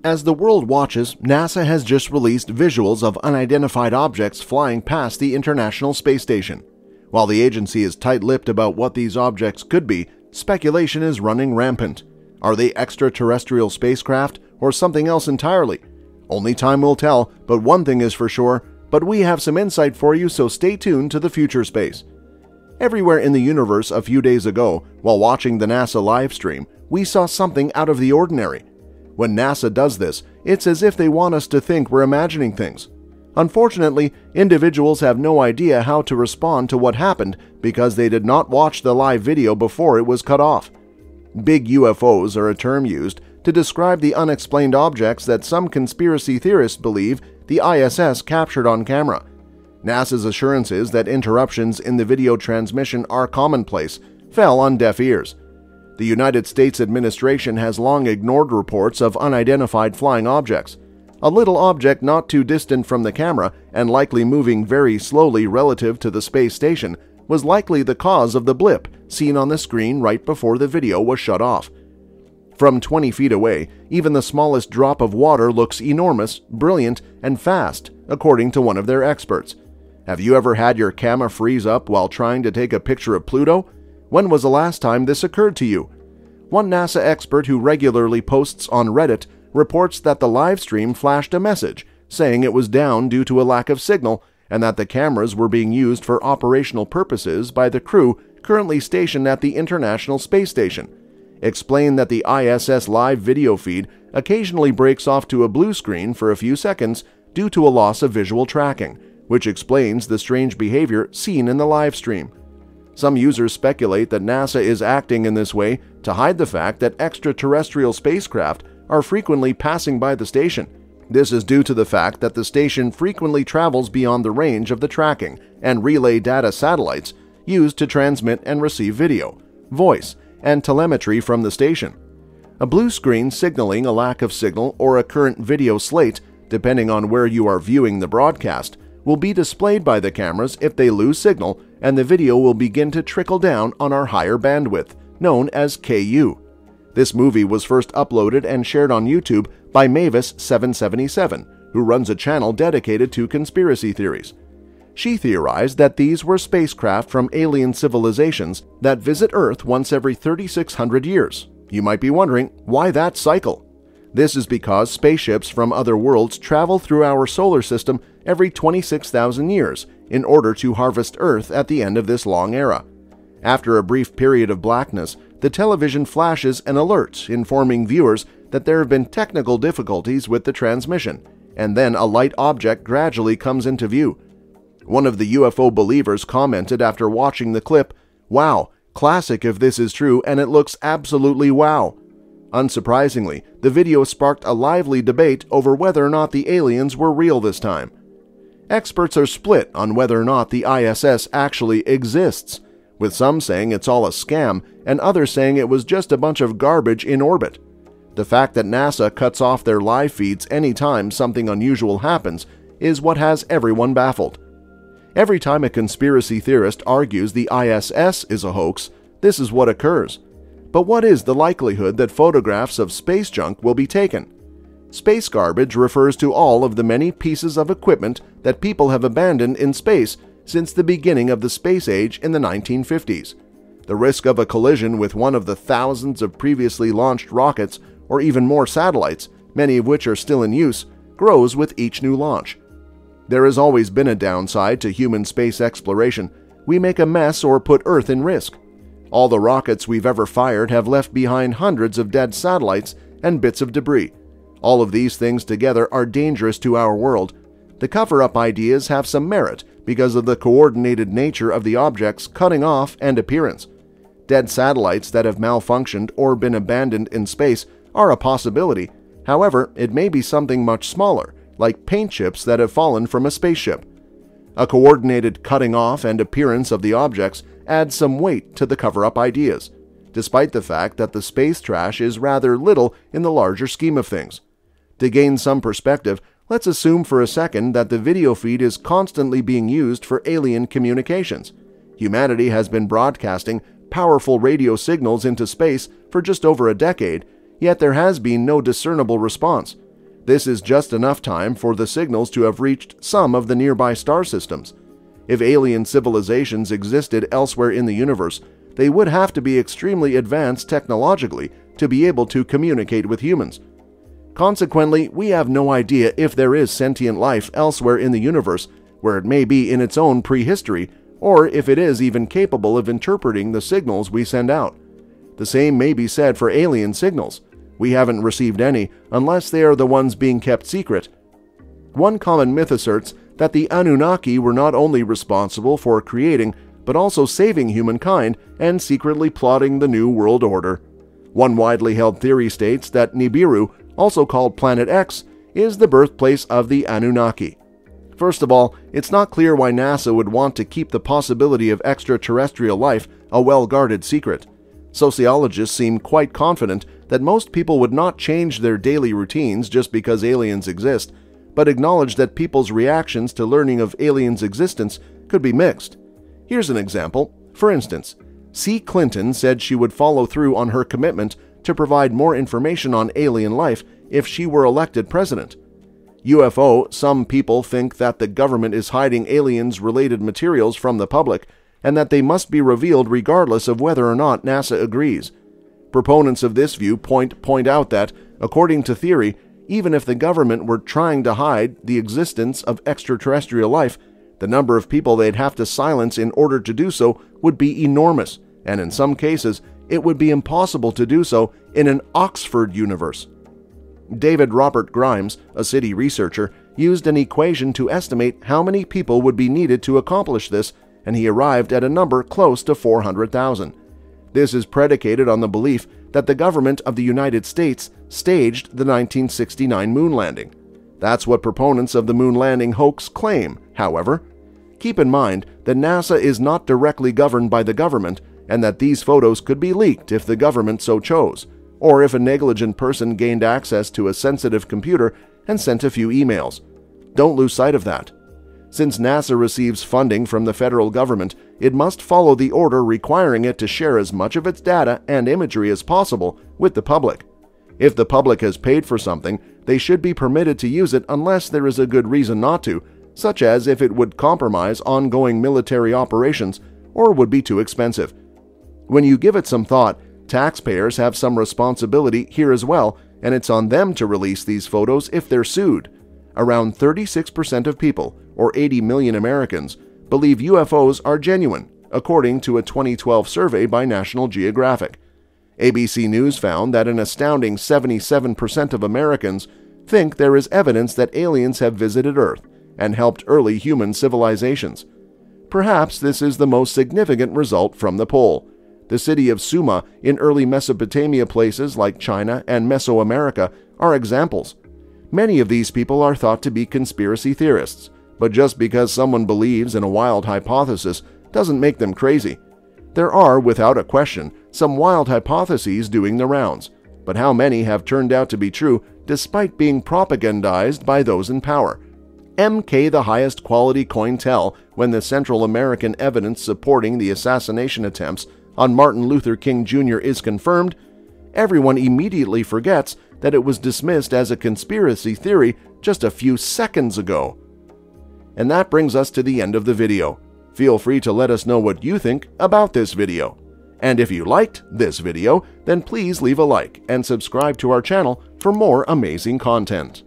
As the world watches, NASA has just released visuals of unidentified objects flying past the International Space Station. While the agency is tight-lipped about what these objects could be, speculation is running rampant. Are they extraterrestrial spacecraft or something else entirely? Only time will tell, but one thing is for sure, but we have some insight for you, so stay tuned to the future space. Everywhere in the universe a few days ago, while watching the NASA live stream, we saw something out of the ordinary. When NASA does this, it's as if they want us to think we're imagining things. Unfortunately, individuals have no idea how to respond to what happened because they did not watch the live video before it was cut off. Big UFOs are a term used to describe the unexplained objects that some conspiracy theorists believe the ISS captured on camera. NASA's assurances that interruptions in the video transmission are commonplace fell on deaf ears. The United States administration has long ignored reports of unidentified flying objects. A little object not too distant from the camera and likely moving very slowly relative to the space station was likely the cause of the blip seen on the screen right before the video was shut off. From 20 feet away, even the smallest drop of water looks enormous, brilliant, and fast, according to one of their experts. Have you ever had your camera freeze up while trying to take a picture of Pluto? When was the last time this occurred to you? One NASA expert who regularly posts on Reddit reports that the live stream flashed a message saying it was down due to a lack of signal and that the cameras were being used for operational purposes by the crew currently stationed at the International Space Station. Explained that the ISS live video feed occasionally breaks off to a blue screen for a few seconds due to a loss of visual tracking, which explains the strange behavior seen in the live stream. Some users speculate that NASA is acting in this way to hide the fact that extraterrestrial spacecraft are frequently passing by the station. This is due to the fact that the station frequently travels beyond the range of the tracking and relay data satellites used to transmit and receive video, voice, and telemetry from the station. A blue screen signaling a lack of signal or a current video slate, depending on where you are viewing the broadcast, will be displayed by the cameras if they lose signal, and the video will begin to trickle down on our higher bandwidth, known as KU. This movie was first uploaded and shared on YouTube by Mavis 777, who runs a channel dedicated to conspiracy theories. She theorized that these were spacecraft from alien civilizations that visit Earth once every 3,600 years. You might be wondering, why that cycle? This is because spaceships from other worlds travel through our solar system every 26,000 years in order to harvest Earth at the end of this long era. After a brief period of blackness, the television flashes an alert informing viewers that there have been technical difficulties with the transmission, and then a light object gradually comes into view. One of the UFO believers commented after watching the clip, "Wow, classic if this is true, and it looks absolutely wow." Unsurprisingly, the video sparked a lively debate over whether or not the aliens were real this time. Experts are split on whether or not the ISS actually exists, with some saying it's all a scam and others saying it was just a bunch of garbage in orbit. The fact that NASA cuts off their live feeds anytime something unusual happens is what has everyone baffled. Every time a conspiracy theorist argues the ISS is a hoax, this is what occurs. But what is the likelihood that photographs of space junk will be taken? Space garbage refers to all of the many pieces of equipment that people have abandoned in space since the beginning of the space age in the 1950s. The risk of a collision with one of the thousands of previously launched rockets or even more satellites, many of which are still in use, grows with each new launch. There has always been a downside to human space exploration. We make a mess or put Earth in risk. All the rockets we've ever fired have left behind hundreds of dead satellites and bits of debris. All of these things together are dangerous to our world. The cover-up ideas have some merit because of the coordinated nature of the objects cutting off and appearance. Dead satellites that have malfunctioned or been abandoned in space are a possibility. However, it may be something much smaller, like paint chips that have fallen from a spaceship. A coordinated cutting off and appearance of the objects adds some weight to the cover-up ideas, despite the fact that the space trash is rather little in the larger scheme of things. To gain some perspective, let's assume for a second that the video feed is constantly being used for alien communications. Humanity has been broadcasting powerful radio signals into space for just over a decade, yet there has been no discernible response. This is just enough time for the signals to have reached some of the nearby star systems. If alien civilizations existed elsewhere in the universe, they would have to be extremely advanced technologically to be able to communicate with humans. Consequently, we have no idea if there is sentient life elsewhere in the universe, where it may be in its own prehistory, or if it is even capable of interpreting the signals we send out. The same may be said for alien signals. We haven't received any, unless they are the ones being kept secret. One common myth asserts that the Anunnaki were not only responsible for creating, but also saving humankind and secretly plotting the New World Order. One widely held theory states that Nibiru, also called Planet X, is the birthplace of the Anunnaki. First of all, it's not clear why NASA would want to keep the possibility of extraterrestrial life a well-guarded secret. Sociologists seem quite confident that most people would not change their daily routines just because aliens exist, but acknowledge that people's reactions to learning of aliens' existence could be mixed. Here's an example. For instance, C. Clinton said she would follow through on her commitment to provide more information on alien life if she were elected president. UFO, some people think that the government is hiding aliens-related materials from the public, and that they must be revealed regardless of whether or not NASA agrees. Proponents of this view point out that, according to theory, even if the government were trying to hide the existence of extraterrestrial life, the number of people they'd have to silence in order to do so would be enormous, and in some cases, it would be impossible to do so in an Oxford universe. David Robert Grimes, a city researcher, used an equation to estimate how many people would be needed to accomplish this, and he arrived at a number close to 400,000. This is predicated on the belief that the government of the United States staged the 1969 moon landing. That's what proponents of the moon landing hoax claim, however. Keep in mind that NASA is not directly governed by the government, and that these photos could be leaked if the government so chose, or if a negligent person gained access to a sensitive computer and sent a few emails. Don't lose sight of that. Since NASA receives funding from the federal government, it must follow the order requiring it to share as much of its data and imagery as possible with the public. If the public has paid for something, they should be permitted to use it unless there is a good reason not to, such as if it would compromise ongoing military operations or would be too expensive. When you give it some thought, taxpayers have some responsibility here as well, and it's on them to release these photos if they're sued. Around 36% of people, or 80 million Americans, believe UFOs are genuine, according to a 2012 survey by National Geographic. ABC News found that an astounding 77% of Americans think there is evidence that aliens have visited Earth and helped early human civilizations. Perhaps this is the most significant result from the poll. The city of Sumer in early Mesopotamia places like China and Mesoamerica are examples. Many of these people are thought to be conspiracy theorists, but just because someone believes in a wild hypothesis doesn't make them crazy. There are, without a question, some wild hypotheses doing the rounds, but how many have turned out to be true despite being propagandized by those in power? MK the highest quality coin tell when the Central American evidence supporting the assassination attempts on Martin Luther King Jr. is confirmed, everyone immediately forgets that it was dismissed as a conspiracy theory just a few seconds ago. And that brings us to the end of the video. Feel free to let us know what you think about this video. And if you liked this video, then please leave a like and subscribe to our channel for more amazing content.